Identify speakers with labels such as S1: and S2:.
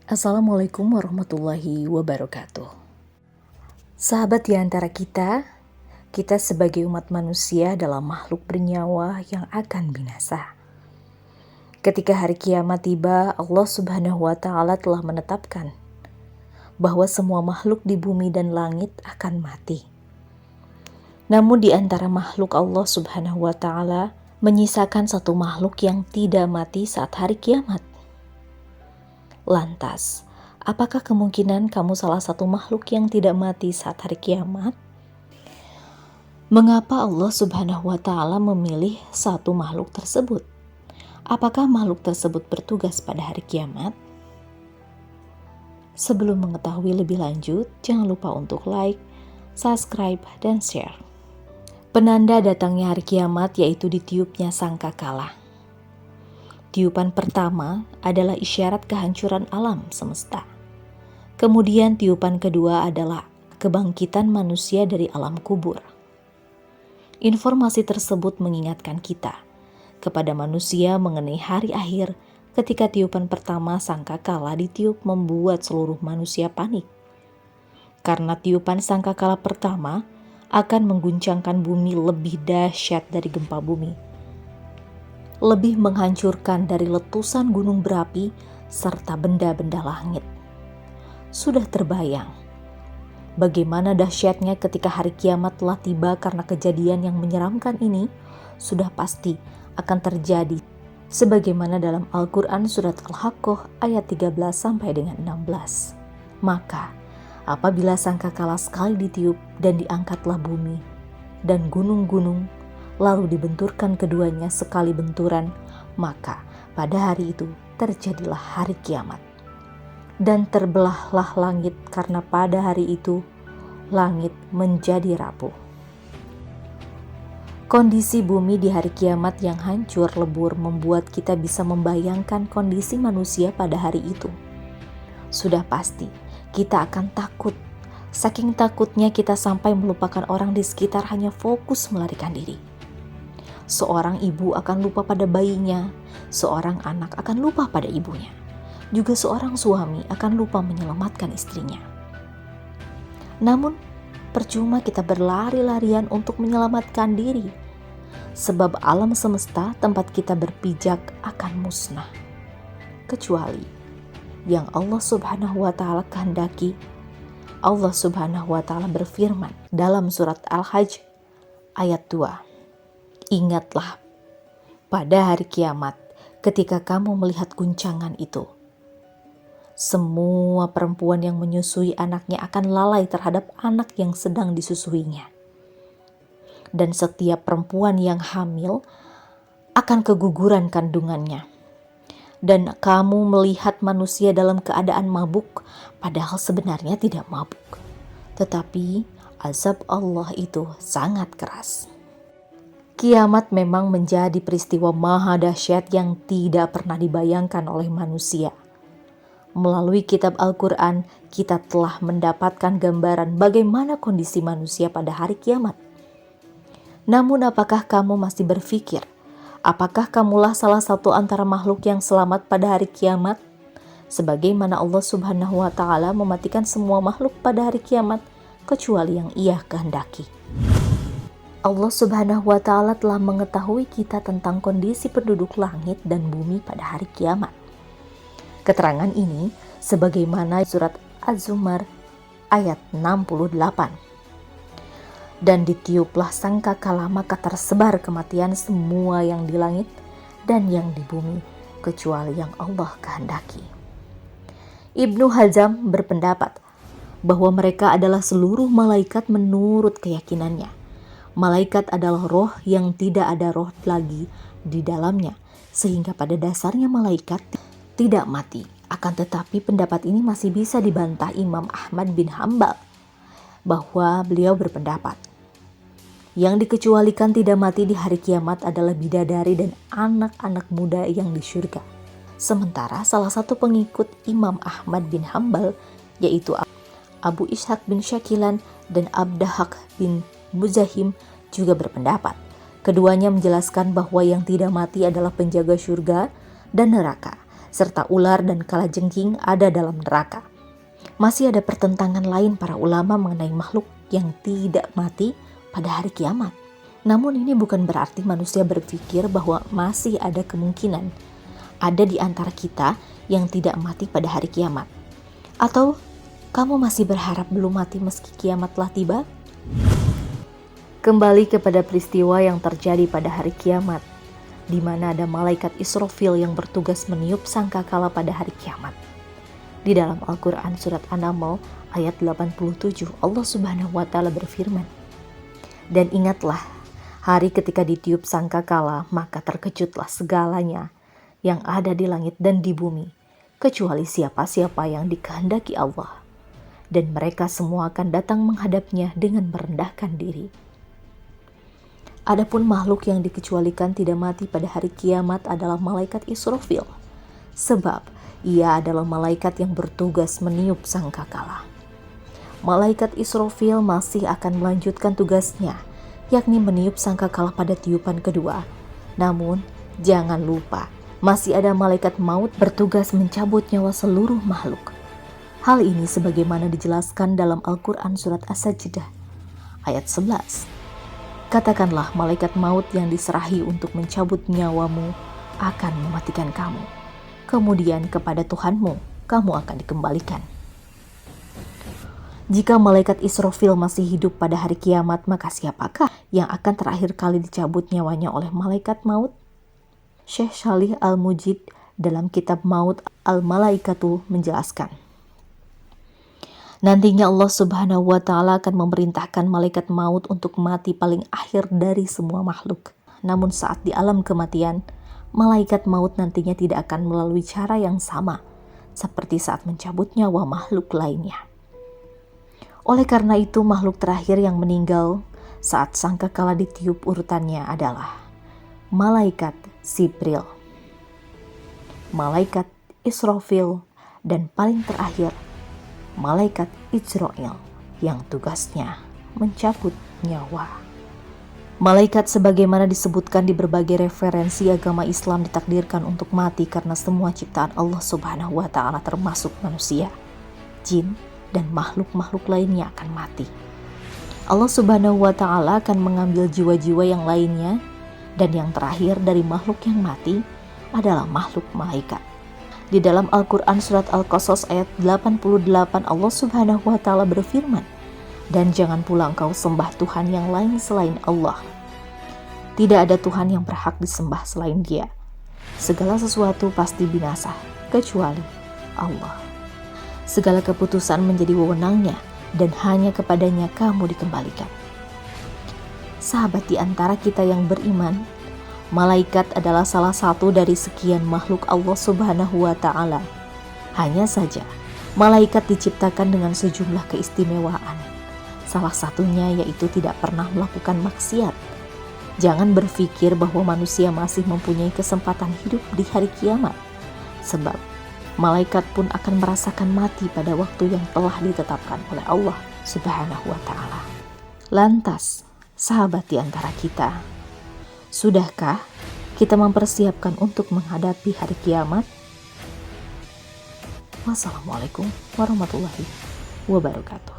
S1: Assalamualaikum warahmatullahi wabarakatuh. Sahabat di antara kita sebagai umat manusia adalah makhluk bernyawa yang akan binasa. Ketika hari kiamat tiba, Allah Subhanahu wa Ta'ala telah menetapkan bahwa semua makhluk di bumi dan langit akan mati. Namun di antara makhluk Allah Subhanahu wa Ta'ala menyisakan satu makhluk yang tidak mati saat hari kiamat. Lantas, apakah kemungkinan kamu salah satu makhluk yang tidak mati saat hari kiamat? Mengapa Allah Subhanahu wa Ta'ala memilih satu makhluk tersebut? Apakah makhluk tersebut bertugas pada hari kiamat? Sebelum mengetahui lebih lanjut, jangan lupa untuk like, subscribe, dan share. Penanda datangnya hari kiamat yaitu ditiupnya sangkakala. Tiupan pertama adalah isyarat kehancuran alam semesta. Kemudian tiupan kedua adalah kebangkitan manusia dari alam kubur. Informasi tersebut mengingatkan kita kepada manusia mengenai hari akhir ketika tiupan pertama sangkakala ditiup membuat seluruh manusia panik. Karena tiupan sangkakala pertama akan mengguncangkan bumi lebih dahsyat dari gempa bumi. Lebih menghancurkan dari letusan gunung berapi serta benda-benda langit. Sudah terbayang bagaimana dahsyatnya ketika hari kiamat telah tiba karena kejadian yang menyeramkan ini sudah pasti akan terjadi sebagaimana dalam Al-Quran surat Al-Haqqah ayat 13 sampai dengan 16. Maka apabila sangkakala sekali ditiup dan diangkatlah bumi dan gunung-gunung lalu dibenturkan keduanya sekali benturan, maka pada hari itu terjadilah hari kiamat. Dan terbelahlah langit karena pada hari itu langit menjadi rapuh. Kondisi bumi di hari kiamat yang hancur lebur membuat kita bisa membayangkan kondisi manusia pada hari itu. Sudah pasti kita akan takut. Saking takutnya kita sampai melupakan orang di sekitar hanya fokus melarikan diri. Seorang ibu akan lupa pada bayinya, seorang anak akan lupa pada ibunya. Juga seorang suami akan lupa menyelamatkan istrinya. Namun, percuma kita berlari-larian untuk menyelamatkan diri, sebab alam semesta tempat kita berpijak akan musnah. Kecuali yang Allah Subhanahu wa Ta'ala kehendaki. Allah Subhanahu wa Ta'ala berfirman dalam surat Al-Hajj ayat 2. Ingatlah pada hari kiamat ketika kamu melihat guncangan itu. Semua perempuan yang menyusui anaknya akan lalai terhadap anak yang sedang disusuinya. Dan setiap perempuan yang hamil akan keguguran kandungannya. Dan kamu melihat manusia dalam keadaan mabuk padahal sebenarnya tidak mabuk. Tetapi azab Allah itu sangat keras. Kiamat memang menjadi peristiwa maha dahsyat yang tidak pernah dibayangkan oleh manusia. Melalui kitab Al-Quran, kita telah mendapatkan gambaran bagaimana kondisi manusia pada hari kiamat. Namun apakah kamu masih berpikir, apakah kamulah salah satu antara makhluk yang selamat pada hari kiamat? Sebagaimana Allah Subhanahu wa Ta'ala mematikan semua makhluk pada hari kiamat, kecuali yang Ia kehendaki. Allah Subhanahu wa Ta'ala telah mengetahui kita tentang kondisi penduduk langit dan bumi pada hari kiamat. Keterangan ini sebagaimana surat Az-Zumar ayat 68. Dan ditiuplah sangkakala maka tersebar kematian semua yang di langit dan yang di bumi kecuali yang Allah kehendaki. Ibnu Hazm berpendapat bahwa mereka adalah seluruh malaikat menurut keyakinannya. Malaikat adalah roh yang tidak ada roh lagi di dalamnya, sehingga pada dasarnya malaikat tidak mati. Akan tetapi pendapat ini masih bisa dibantah Imam Ahmad bin Hambal, bahwa beliau berpendapat yang dikecualikan tidak mati di hari kiamat adalah bidadari dan anak-anak muda yang di surga. Sementara salah satu pengikut Imam Ahmad bin Hambal, yaitu Abu Ishaq bin Syakilan dan Abdahak bin Muzahim juga berpendapat. Keduanya menjelaskan bahwa yang tidak mati adalah penjaga surga dan neraka, serta ular dan kalajengking ada dalam neraka. Masih ada pertentangan lain para ulama mengenai makhluk yang tidak mati pada hari kiamat. Namun ini bukan berarti manusia berpikir bahwa masih ada kemungkinan ada di antara kita yang tidak mati pada hari kiamat. Atau kamu masih berharap belum mati meski kiamat telah tiba? Kembali kepada peristiwa yang terjadi pada hari kiamat, di mana ada malaikat Israfil yang bertugas meniup sangkakala pada hari kiamat. Di dalam Al-Quran surat An-Naml ayat 87, Allah Subhanahu wa Ta'ala berfirman, "Dan ingatlah, hari ketika ditiup sangkakala, maka terkejutlah segalanya yang ada di langit dan di bumi, kecuali siapa-siapa yang dikehendaki Allah. Dan mereka semua akan datang menghadapnya dengan merendahkan diri." Adapun makhluk yang dikecualikan tidak mati pada hari kiamat adalah malaikat Israfil, sebab ia adalah malaikat yang bertugas meniup sangkakala. Malaikat Israfil masih akan melanjutkan tugasnya, yakni meniup sangkakala pada tiupan kedua. Namun, jangan lupa, masih ada malaikat maut bertugas mencabut nyawa seluruh makhluk. Hal ini sebagaimana dijelaskan dalam Al-Quran surat As-Sajdah ayat 11. Katakanlah, malaikat maut yang diserahi untuk mencabut nyawamu akan mematikan kamu. Kemudian kepada Tuhanmu kamu akan dikembalikan. Jika malaikat Israfil masih hidup pada hari kiamat, maka siapakah yang akan terakhir kali dicabut nyawanya oleh malaikat maut? Syekh Shalih Al-Mujid dalam kitab Maut Al-Malaikatu menjelaskan, nantinya Allah Subhanahu wa Ta'ala akan memerintahkan malaikat maut untuk mati paling akhir dari semua makhluk. Namun saat di alam kematian, malaikat maut nantinya tidak akan melalui cara yang sama seperti saat mencabut nyawa makhluk lainnya. Oleh karena itu, makhluk terakhir yang meninggal saat sangkakala ditiup urutannya adalah malaikat Jibril, malaikat Israfil, dan paling terakhir malaikat Israel yang tugasnya mencabut nyawa. Malaikat sebagaimana disebutkan di berbagai referensi agama Islam ditakdirkan untuk mati karena semua ciptaan Allah Subhanahu wa Ta'ala termasuk manusia, jin, dan makhluk-makhluk lainnya akan mati. Allah Subhanahu wa Ta'ala akan mengambil jiwa-jiwa yang lainnya, dan yang terakhir dari makhluk yang mati adalah makhluk malaikat. Di dalam Al-Quran surat Al-Qasas ayat 88, Allah Subhanahu wa Ta'ala berfirman, "Dan jangan pula engkau sembah Tuhan yang lain selain Allah. Tidak ada Tuhan yang berhak disembah selain Dia. Segala sesuatu pasti binasa, kecuali Allah. Segala keputusan menjadi wewenang-Nya, dan hanya kepadanya kamu dikembalikan." Sahabat, di antara kita yang beriman, malaikat adalah salah satu dari sekian makhluk Allah Subhanahu wa Ta'ala. Hanya saja, malaikat diciptakan dengan sejumlah keistimewaan. Salah satunya yaitu tidak pernah melakukan maksiat. Jangan berpikir bahwa manusia masih mempunyai kesempatan hidup di hari kiamat, sebab malaikat pun akan merasakan mati pada waktu yang telah ditetapkan oleh Allah Subhanahu wa Ta'ala. Lantas, sahabat di antara kita, sudahkah kita mempersiapkan untuk menghadapi hari kiamat? Wassalamualaikum warahmatullahi wabarakatuh.